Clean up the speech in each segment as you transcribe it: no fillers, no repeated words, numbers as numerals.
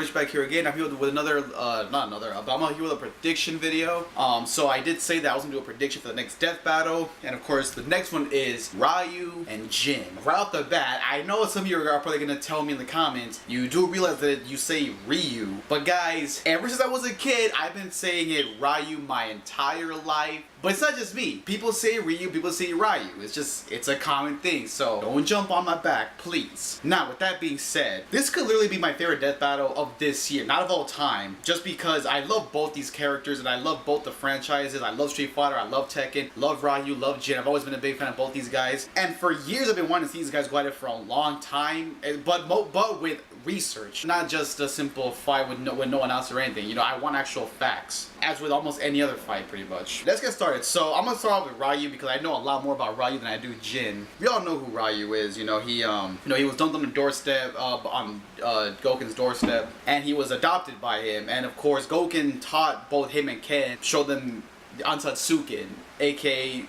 Rich back here again. I'm here with another, not another, but I'm here with a prediction video. So I did say that I was gonna do a prediction for the next death battle, and of course the next one is Ryu and Jin. Right off the bat, I know some of you are probably gonna tell me in the comments, you do realize that you say Ryu, but guys, ever since I was a kid, I've been saying it Ryu my entire life. But it's not just me. People say Ryu, people say Ryu. It's a common thing. So don't jump on my back, please. Now, with that being said, this could literally be my favorite death battle of this year, not of all time. Just because I love both these characters and I love both the franchises. I love Street Fighter, I love Tekken, love Ryu, love Jin. I've always been a big fan of both these guys. And for years I've been wanting to see these guys go at it for a long time. But with research, not just a simple fight with no one else or anything. You know, I want actual facts, as with almost any other fight pretty much. Let's get started. So I'm gonna start off with Ryu because I know a lot more about Ryu than I do Jin. We all know who Ryu is. You know, he was dumped on the doorstep, on Goken's doorstep, and he was adopted by him. And of course Goken taught both him and Ken, showed them the Ansatsuken, aka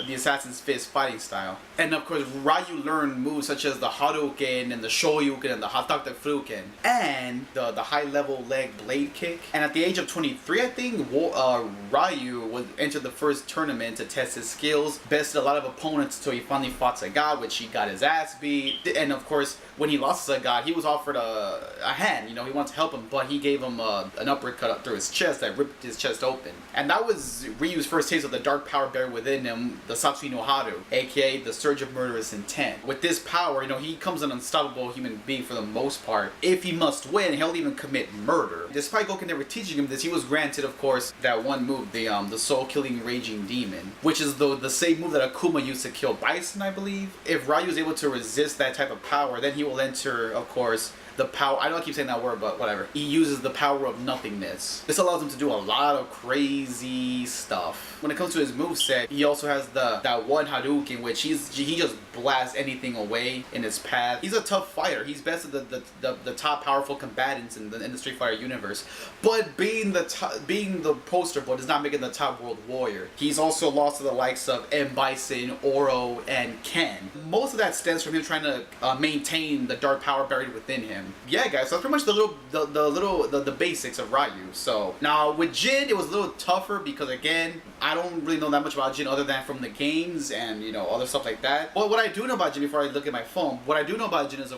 the Assassin's Fist fighting style. And of course Ryu learned moves such as the Hadouken and the Shoryuken and the Hatakta Furuken and the high level leg blade kick. And at the age of 23, I think, Ryu would enter the first tournament to test his skills, bested a lot of opponents until he finally fought Sagat, which he got his ass beat. And of course when he lost to Sagat, he was offered a hand. You know, he wanted to help him, but he gave him an uppercut up through his chest that ripped his chest open. And that was Ryu's first taste of the dark power buried within him, the Satsui no Haru, aka the Surge of Murderous Intent. With this power, you know, he becomes an unstoppable human being for the most part. If he must win, he'll even commit murder. Despite Goken never teaching him this, he was granted, of course, that one move, the soul-killing Raging Demon, which is the same move that Akuma used to kill Bison, I believe. If Ryu is able to resist that type of power, then he will enter, of course, the power. I don't keep saying that word, but whatever. He uses the power of nothingness. This allows him to do a lot of crazy stuff. When it comes to his moveset, he also has that one Hadouken, which he just blasts anything away in his path. He's a tough fighter. He's best of the top powerful combatants in the Street Fighter universe. But being the poster boy does not make him the top world warrior. He's also lost to the likes of M. Bison, Oro, and Ken. Most of that stems from him trying to maintain the dark power buried within him. Yeah, guys, so that's pretty much the basics of Ryu. So now with Jin, it was a little tougher because again, I don't really know that much about Jin other than from the games and, you know, other stuff like that. But what I do know about Jin, before I look at my phone, what I do know about Jin is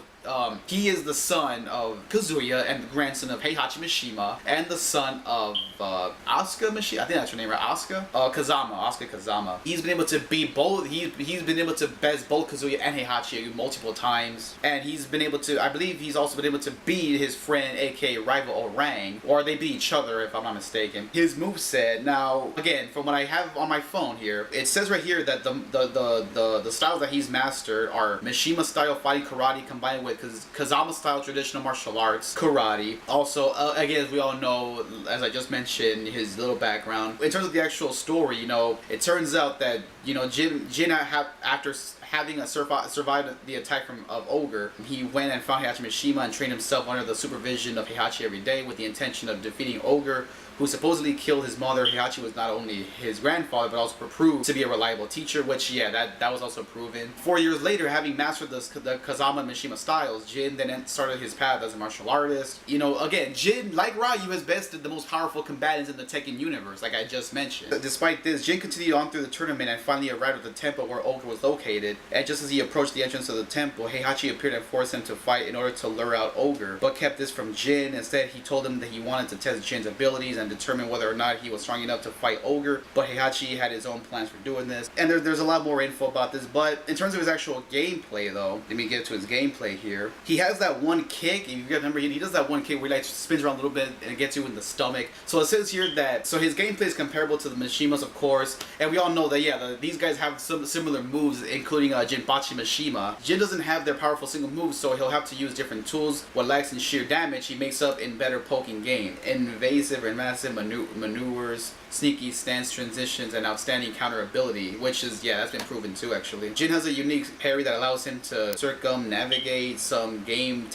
he is the son of Kazuya and the grandson of Heihachi Mishima and the son of Asuka Mishima. I think that's her name, right? Asuka Kazama. He's been able to beat both. He's been able to best both Kazuya and Heihachi multiple times, and he's been able to. I believe he's also been able to beat his friend, aka rival Orang, or they beat each other if I'm not mistaken. His moveset. Now, again, from what I have on my phone here, it says right here that the styles that he's mastered are Mishima style fighting karate combined with Kazama style traditional martial arts karate. Also, again, as we all know, as I just mentioned, his little background. In terms of the actual story, you know, it turns out that, you know, Jin after having survived the attack of Ogre, he went and found Heihachi Mishima and trained himself under the supervision of Heihachi every day with the intention of defeating Ogre, who supposedly killed his mother. Heihachi was not only his grandfather, but also proved to be a reliable teacher, which, yeah, that was also proven. 4 years later, having mastered the Kazama and Mishima styles, Jin then started his path as a martial artist. You know, again, Jin, like Ryu, has bested the most powerful combatants in the Tekken universe, like I just mentioned. Despite this, Jin continued on through the tournament and finally arrived at the temple where Ogre was located. And just as he approached the entrance of the temple, Heihachi appeared and forced him to fight in order to lure out Ogre, but kept this from Jin. Instead, he told him that he wanted to test Jin's abilities and determine whether or not he was strong enough to fight Ogre, but Heihachi had his own plans for doing this. And there's a lot more info about this, but in terms of his actual gameplay though, let me get to his gameplay here. He has that one kick, if you guys remember, he does that one kick where he like spins around a little bit and it gets you in the stomach. So it says here that, so his gameplay is comparable to the Mishimas, of course, and we all know that, yeah, these guys have some similar moves, including Jinpachi Mishima. Jin doesn't have their powerful single moves, so he'll have to use different tools. What lacks in sheer damage, he makes up in better poking game. Invasive and massive maneuvers, sneaky stance transitions, and outstanding counter ability, which is, yeah, that's been proven too, actually. Jin has a unique parry that allows him to circumnavigate some game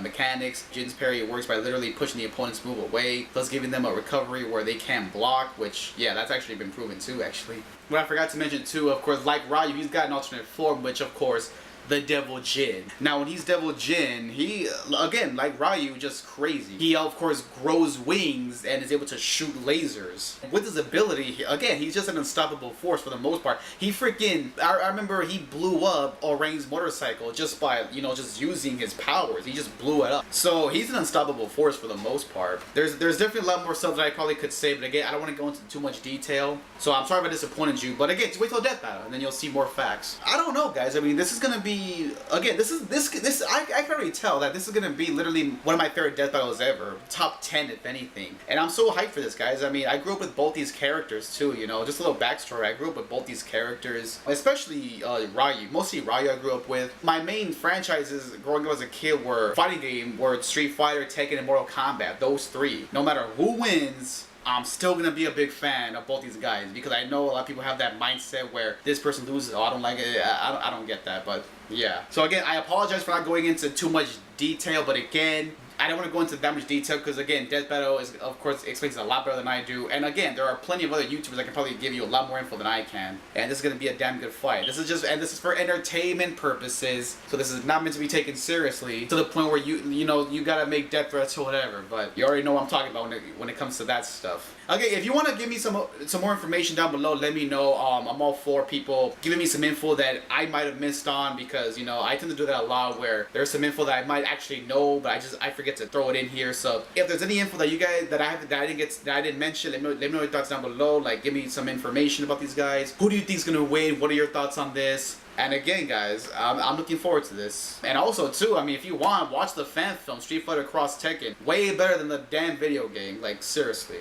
mechanics. Jin's parry works by literally pushing the opponent's move away, thus giving them a recovery where they can't block, which, yeah, that's actually been proven too, actually. What I forgot to mention too, of course, like Ryu, he's got an alternate form, which, of course, the Devil Jin. Now when he's Devil Jin, he, again, like Ryu, just crazy. He of course grows wings and is able to shoot lasers. With his ability, again, he's just an unstoppable force for the most part. He freaking, I remember he blew up Orang's motorcycle just by, you know, just using his powers. He just blew it up. So he's an unstoppable force for the most part. There's definitely a lot more stuff that I probably could say, but again, I don't want to go into too much detail. So I'm sorry if I disappointed you, but again, just wait till Death Battle and then you'll see more facts. I don't know, guys. I mean, this is gonna be, again, I can already tell that this is gonna be literally one of my favorite Death Battles ever. Top 10 if anything. And I'm so hyped for this, guys. I mean, I grew up with both these characters too, you know, just a little backstory. I grew up with both these characters, especially Ryu. Mostly Ryu I grew up with. My main franchises growing up as a kid were fighting game, were Street Fighter, Tekken, and Mortal Kombat. Those three. No matter who wins, I'm still gonna be a big fan of both these guys because I know a lot of people have that mindset where this person loses. Oh, I don't like it. I don't get that, but yeah. So again, I apologize for not going into too much detail, but again, I don't want to go into that much detail because again, Death Battle is, of course, explains it a lot better than I do. And again, there are plenty of other YouTubers that can probably give you a lot more info than I can. And this is going to be a damn good fight. This is for entertainment purposes. So this is not meant to be taken seriously to the point where you know, you got to make death threats or whatever. But you already know what I'm talking about when it comes to that stuff. Okay, if you want to give me some more information down below, let me know. I'm all for people giving me some info that I might have missed on because, you know, I tend to do that a lot where there's some info that I might actually know, but I forget to throw it in here. So if there's any info that you guys that I didn't mention, let me know your thoughts down below. Like, give me some information about these guys. Who do you think is gonna win? What are your thoughts on this? And again, guys, I'm looking forward to this. And also, too, I mean, if you want, watch the fan film Street Fighter Cross Tekken. Way better than the damn video game. Like, seriously.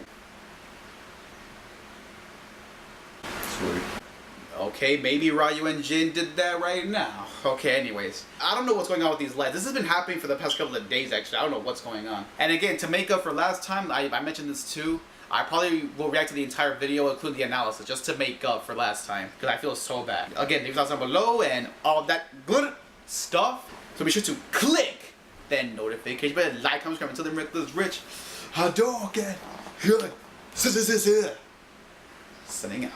Sweet. Okay, maybe Ryu and Jin did that right now. Okay, anyways. I don't know what's going on with these lights. This has been happening for the past couple of days, actually. I don't know what's going on. And again, to make up for last time, I mentioned this too. I probably will react to the entire video, including the analysis, just to make up for last time. Because I feel so bad. Again, leave your thoughts down below and all that good stuff. So be sure to click that notification button, like, comment, subscribe, until then, REKLEZ Rich. Hadouken! Signing out.